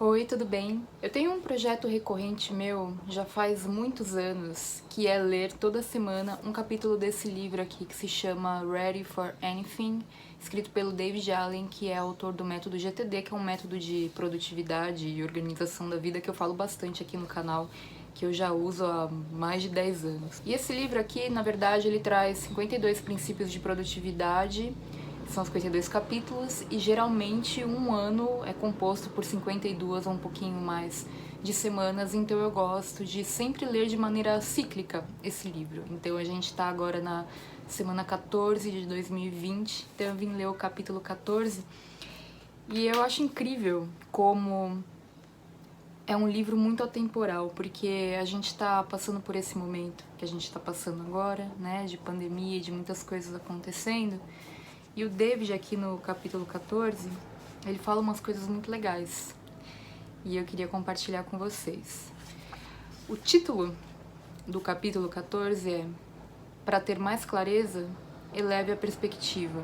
Oi, tudo bem? Eu tenho um projeto recorrente meu, já faz muitos anos, que é ler toda semana um capítulo desse livro aqui que se chama Ready for Anything, escrito pelo David Allen, que é autor do método GTD, que é um método de produtividade e organização da vida que eu falo bastante aqui no canal, que eu já uso há mais de 10 anos. E esse livro aqui, na verdade, ele traz 52 princípios de produtividade. São 52 capítulos e geralmente um ano é composto por 52 ou um pouquinho mais de semanas, então eu gosto de sempre ler de maneira cíclica esse livro. Então a gente está agora na semana 14 de 2020, então eu vim ler o capítulo 14 e eu acho incrível como é um livro muito atemporal, porque a gente está passando por esse momento que a gente está passando agora, né, de pandemia e de muitas coisas acontecendo. E o David aqui no capítulo 14, ele fala umas coisas muito legais e eu queria compartilhar com vocês. O título do capítulo 14 é Para ter mais clareza, eleve a perspectiva.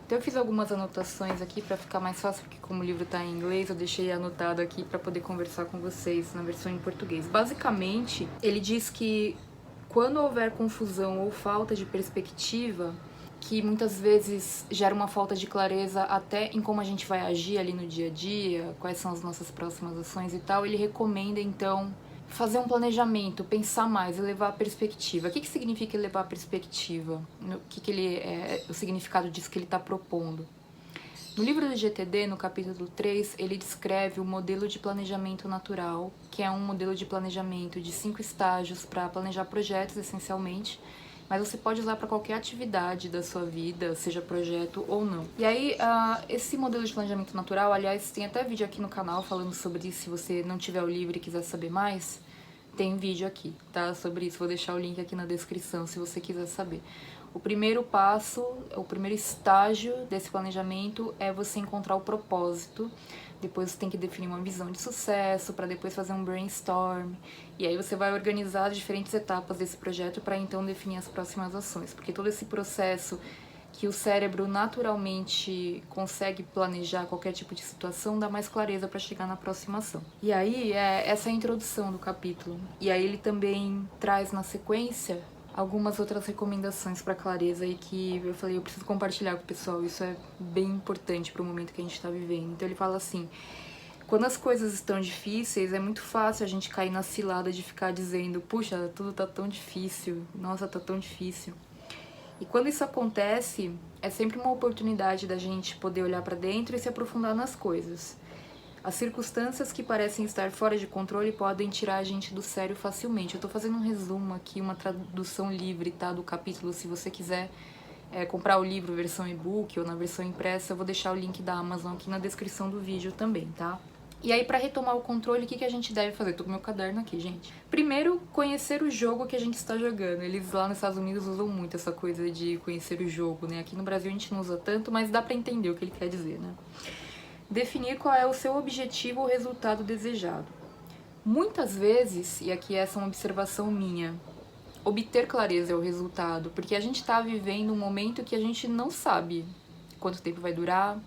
Então eu fiz algumas anotações aqui para ficar mais fácil, porque como o livro está em inglês, eu deixei anotado aqui para poder conversar com vocês na versão em português. Basicamente, ele diz que quando houver confusão ou falta de perspectiva, que muitas vezes gera uma falta de clareza até em como a gente vai agir ali no dia a dia, quais são as nossas próximas ações e tal, ele recomenda então fazer um planejamento, pensar mais, elevar a perspectiva. O que significa elevar a perspectiva? O que ele o significado disso que ele está propondo? No livro do GTD, no capítulo 3, ele descreve o modelo de planejamento natural, que é um modelo de planejamento de 5 estágios para planejar projetos, essencialmente, mas você pode usar para qualquer atividade da sua vida, seja projeto ou não. E aí, esse modelo de planejamento natural, aliás, tem até vídeo aqui no canal falando sobre isso, se você não tiver o livro e quiser saber mais, tem vídeo aqui, tá? Sobre isso, vou deixar o link aqui na descrição se você quiser saber. O primeiro passo, o primeiro estágio desse planejamento é você encontrar o propósito. Depois você tem que definir uma visão de sucesso, para depois fazer um brainstorm. E aí você vai organizar as diferentes etapas desse projeto para então definir as próximas ações. Porque todo esse processo que o cérebro naturalmente consegue planejar qualquer tipo de situação, dá mais clareza para chegar na próxima ação. E aí, essa é a introdução do capítulo. E aí ele também traz na sequência algumas outras recomendações para clareza e que eu falei, eu preciso compartilhar com o pessoal, isso é bem importante para o momento que a gente está vivendo. Então ele fala assim: quando as coisas estão difíceis, é muito fácil a gente cair na cilada de ficar dizendo, puxa, tudo tá tão difícil, nossa, tá tão difícil. E quando isso acontece, é sempre uma oportunidade da gente poder olhar para dentro e se aprofundar nas coisas. As circunstâncias que parecem estar fora de controle podem tirar a gente do sério facilmente. Eu tô fazendo um resumo aqui, uma tradução livre, tá, do capítulo. Se você quiser comprar o livro versão e-book ou na versão impressa, eu vou deixar o link da Amazon aqui na descrição do vídeo também, tá? E aí, para retomar o controle, o que a gente deve fazer? Tô com meu caderno aqui, gente. Primeiro, conhecer o jogo que a gente está jogando. Eles lá nos Estados Unidos usam muito essa coisa de conhecer o jogo, né? Aqui no Brasil a gente não usa tanto, mas dá pra entender o que ele quer dizer, né? Definir qual é o seu objetivo ou resultado desejado. Muitas vezes, e aqui essa é uma observação minha, obter clareza é o resultado, porque a gente tá vivendo um momento que a gente não sabe quanto tempo vai durar,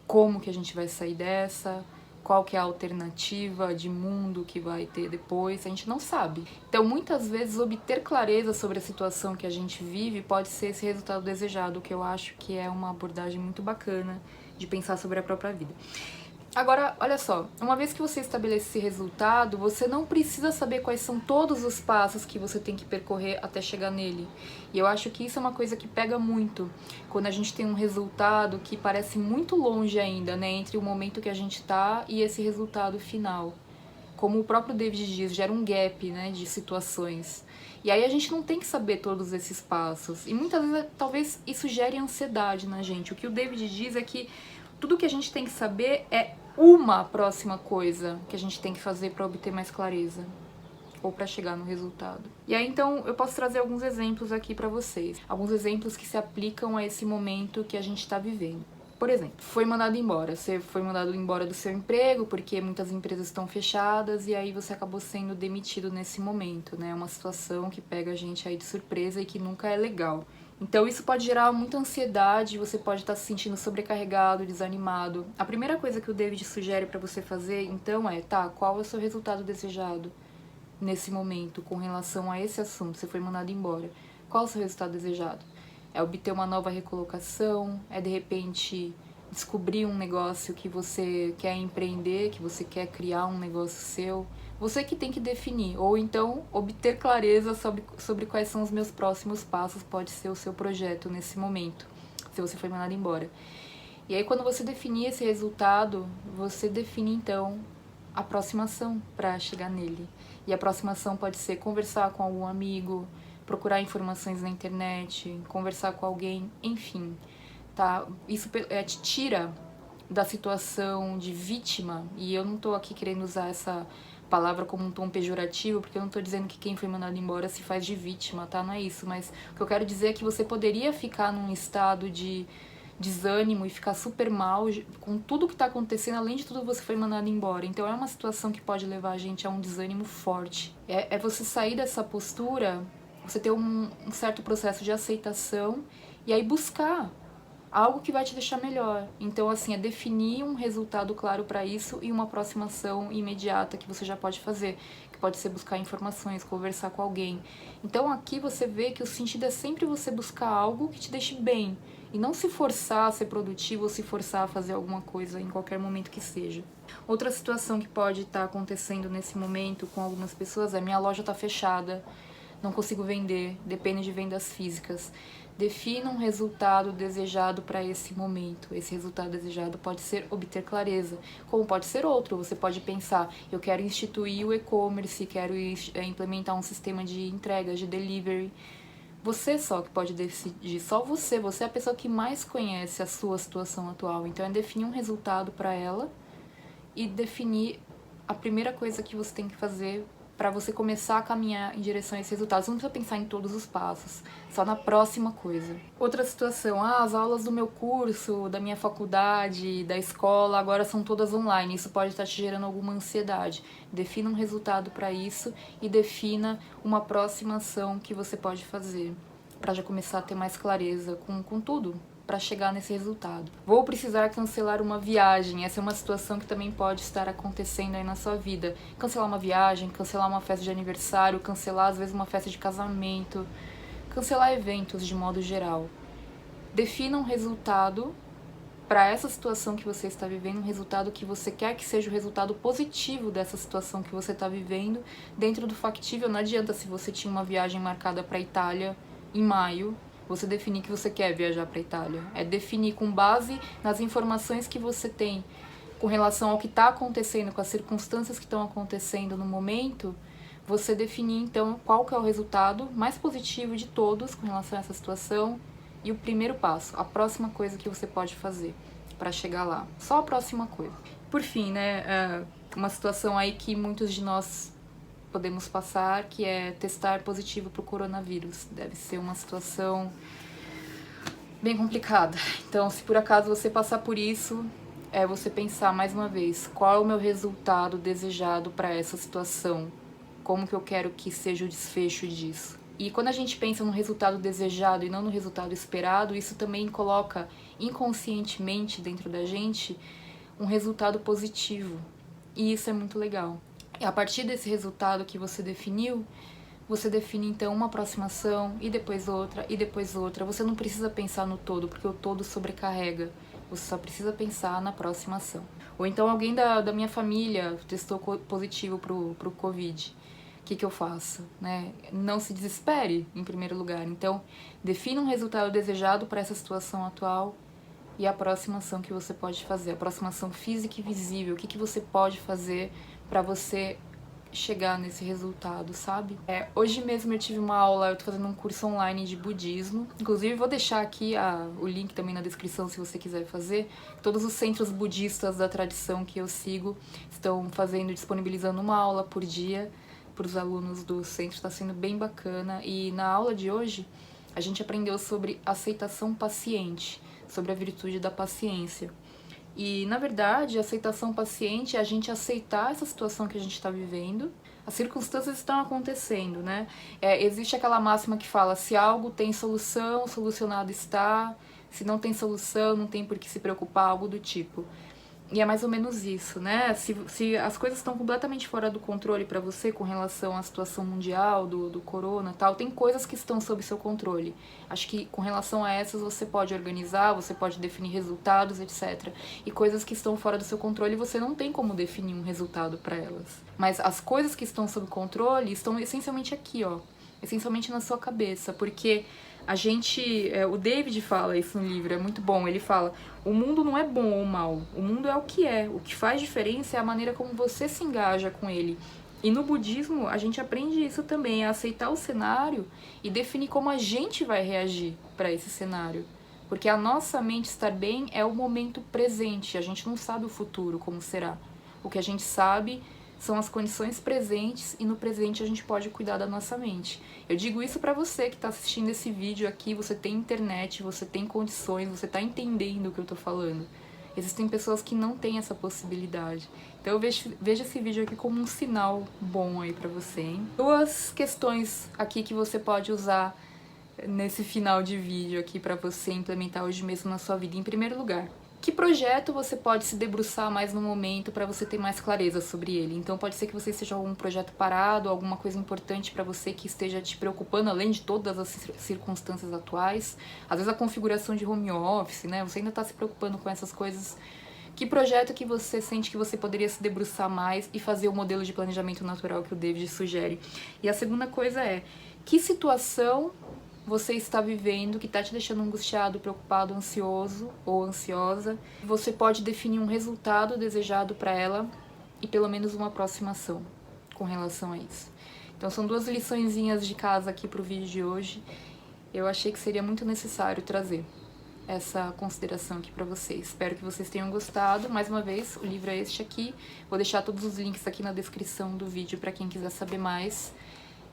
como que a gente vai sair dessa, qual que é a alternativa de mundo que vai ter depois, a gente não sabe. Então, muitas vezes, obter clareza sobre a situação que a gente vive pode ser esse resultado desejado, que eu acho que é uma abordagem muito bacana de pensar sobre a própria vida. Agora, olha só, uma vez que você estabelece esse resultado, você não precisa saber quais são todos os passos que você tem que percorrer até chegar nele. E eu acho que isso é uma coisa que pega muito, quando a gente tem um resultado que parece muito longe ainda, né, entre o momento que a gente tá e esse resultado final. Como o próprio David diz, gera um gap, né, de situações. E aí a gente não tem que saber todos esses passos. E muitas vezes, talvez, isso gere ansiedade na gente. O que o David diz é que tudo que a gente tem que saber é uma próxima coisa que a gente tem que fazer para obter mais clareza ou para chegar no resultado. E aí então eu posso trazer alguns exemplos aqui para vocês, alguns exemplos que se aplicam a esse momento que a gente está vivendo. Por exemplo, foi mandado embora, você foi mandado embora do seu emprego porque muitas empresas estão fechadas e aí você acabou sendo demitido nesse momento, né? Uma situação que pega a gente aí de surpresa e que nunca é legal. Então isso pode gerar muita ansiedade, você pode estar se sentindo sobrecarregado, desanimado. A primeira coisa que o David sugere para você fazer, então, tá, qual é o seu resultado desejado nesse momento com relação a esse assunto? Você foi mandado embora. Qual é o seu resultado desejado? É obter uma nova recolocação? É de repente descobrir um negócio que você quer empreender, que você quer criar um negócio seu? Você que tem que definir, ou então obter clareza sobre quais são os meus próximos passos, pode ser o seu projeto nesse momento, se você foi mandado embora. E aí quando você definir esse resultado, você define então a próxima ação para chegar nele. E a próxima ação pode ser conversar com algum amigo, procurar informações na internet, conversar com alguém, enfim, tá? Isso te tira da situação de vítima, e eu não tô aqui querendo usar essa palavra como um tom pejorativo, porque eu não tô dizendo que quem foi mandado embora se faz de vítima, tá? Não é isso, mas o que eu quero dizer é que você poderia ficar num estado de desânimo e ficar super mal com tudo que tá acontecendo, além de tudo você foi mandado embora. Então é uma situação que pode levar a gente a um desânimo forte. É você sair dessa postura, você ter um certo processo de aceitação e aí buscar algo que vai te deixar melhor. Então, assim, é definir um resultado claro para isso e uma próxima ação imediata que você já pode fazer, que pode ser buscar informações, conversar com alguém. Então, aqui você vê que o sentido é sempre você buscar algo que te deixe bem e não se forçar a ser produtivo ou se forçar a fazer alguma coisa em qualquer momento que seja. Outra situação que pode estar acontecendo nesse momento com algumas pessoas é: minha loja está fechada, não consigo vender, depende de vendas físicas. Defina um resultado desejado para esse momento. Esse resultado desejado pode ser obter clareza, como pode ser outro. Você pode pensar: eu quero instituir o e-commerce, quero implementar um sistema de entregas, de delivery. Você só que pode decidir, só você é a pessoa que mais conhece a sua situação atual. Então é definir um resultado para ela e definir a primeira coisa que você tem que fazer para você começar a caminhar em direção a esse resultado. Você não precisa pensar em todos os passos, só na próxima coisa. Outra situação: as aulas do meu curso, da minha faculdade, da escola, agora são todas online. Isso pode estar te gerando alguma ansiedade. Defina um resultado para isso e defina uma próxima ação que você pode fazer, para já começar a ter mais clareza com tudo, para chegar nesse resultado. Vou precisar cancelar uma viagem. Essa é uma situação que também pode estar acontecendo aí na sua vida. Cancelar uma viagem, cancelar uma festa de aniversário, cancelar às vezes uma festa de casamento, cancelar eventos de modo geral. Defina um resultado para essa situação que você está vivendo, um resultado que você quer que seja o resultado positivo dessa situação que você está vivendo, dentro do factível. Não adianta, se você tinha uma viagem marcada para a Itália em maio, você definir que você quer viajar para a Itália. É definir com base nas informações que você tem com relação ao que está acontecendo, com as circunstâncias que estão acontecendo no momento, você definir então qual que é o resultado mais positivo de todos com relação a essa situação e o primeiro passo, a próxima coisa que você pode fazer para chegar lá. Só a próxima coisa. Por fim, né, uma situação aí que muitos de nós podemos passar, que é testar positivo para o coronavírus. Deve ser uma situação bem complicada. Então, se por acaso você passar por isso, é você pensar mais uma vez: qual é o meu resultado desejado para essa situação? Como que eu quero que seja o desfecho disso? E quando a gente pensa no resultado desejado e não no resultado esperado, isso também coloca inconscientemente dentro da gente um resultado positivo. E isso é muito legal. E a partir desse resultado que você definiu, você define então uma aproximação e depois outra e depois outra. Você não precisa pensar no todo, porque o todo sobrecarrega. Você só precisa pensar na próxima ação. Ou então alguém da minha família testou positivo pro Covid. O que eu faço? Né? Não se desespere, em primeiro lugar. Então, defina um resultado desejado para essa situação atual e a próxima ação que você pode fazer. A próxima ação física e visível. O que você pode fazer para você chegar nesse resultado, sabe? Hoje mesmo eu tive uma aula, eu tô fazendo um curso online de budismo. Inclusive, vou deixar aqui o link também na descrição se você quiser fazer. Todos os centros budistas da tradição que eu sigo estão disponibilizando uma aula por dia para os alunos do centro. Está sendo bem bacana. E na aula de hoje, a gente aprendeu sobre aceitação paciente, sobre a virtude da paciência. E, na verdade, a aceitação paciente é a gente aceitar essa situação que a gente está vivendo. As circunstâncias estão acontecendo, né? Existe aquela máxima que fala, se algo tem solução, solucionado está. Se não tem solução, não tem por que se preocupar, algo do tipo. E é mais ou menos isso, né? Se as coisas estão completamente fora do controle para você com relação à situação mundial, do corona e tal, tem coisas que estão sob seu controle. Acho que com relação a essas você pode organizar, você pode definir resultados, etc. E coisas que estão fora do seu controle você não tem como definir um resultado para elas. Mas as coisas que estão sob controle estão essencialmente aqui, ó. Essencialmente na sua cabeça, porque o David fala isso no livro, é muito bom, ele fala, o mundo não é bom ou mal, o mundo é, o que faz diferença é a maneira como você se engaja com ele. E no budismo a gente aprende isso também, a aceitar o cenário e definir como a gente vai reagir para esse cenário. Porque a nossa mente estar bem é o momento presente, a gente não sabe o futuro, como será. O que a gente sabe são as condições presentes e no presente a gente pode cuidar da nossa mente. Eu digo isso pra você que tá assistindo esse vídeo aqui, você tem internet, você tem condições, você tá entendendo o que eu tô falando. Existem pessoas que não têm essa possibilidade. Então eu vejo esse vídeo aqui como um sinal bom aí pra você, hein? Duas questões aqui que você pode usar nesse final de vídeo aqui pra você implementar hoje mesmo na sua vida. Em primeiro lugar, que projeto você pode se debruçar mais no momento para você ter mais clareza sobre ele? Então pode ser que você esteja algum projeto parado, alguma coisa importante para você que esteja te preocupando, além de todas as circunstâncias atuais. Às vezes a configuração de home office, né? Você ainda está se preocupando com essas coisas. Que projeto que você sente que você poderia se debruçar mais e fazer o modelo de planejamento natural que o David sugere? E a segunda coisa é, que situação você está vivendo que está te deixando angustiado, preocupado, ansioso ou ansiosa? Você pode definir um resultado desejado para ela e pelo menos uma aproximação com relação a isso. Então são duas liçõezinhas de casa aqui para o vídeo de hoje. Eu achei que seria muito necessário trazer essa consideração aqui para vocês. Espero que vocês tenham gostado. Mais uma vez, o livro é este aqui. Vou deixar todos os links aqui na descrição do vídeo para quem quiser saber mais.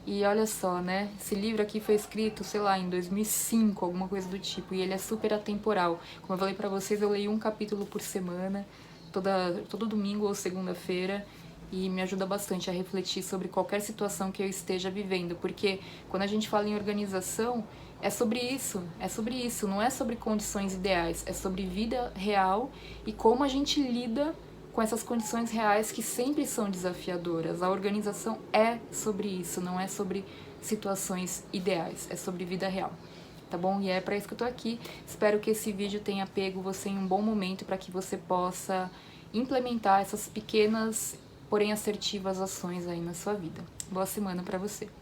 E olha só, né? Esse livro aqui foi escrito, sei lá, em 2005, alguma coisa do tipo. E ele é super atemporal. Como eu falei pra vocês, eu leio um capítulo por semana, todo domingo ou segunda-feira. E me ajuda bastante a refletir sobre qualquer situação que eu esteja vivendo. Porque quando a gente fala em organização, é sobre isso. Não é sobre condições ideais. É sobre vida real e como a gente lida com essas condições reais que sempre são desafiadoras. A organização é sobre isso, não é sobre situações ideais, é sobre vida real, tá bom? E é pra isso que eu tô aqui. Espero que esse vídeo tenha pego você em um bom momento para que você possa implementar essas pequenas, porém assertivas ações aí na sua vida. Boa semana pra você!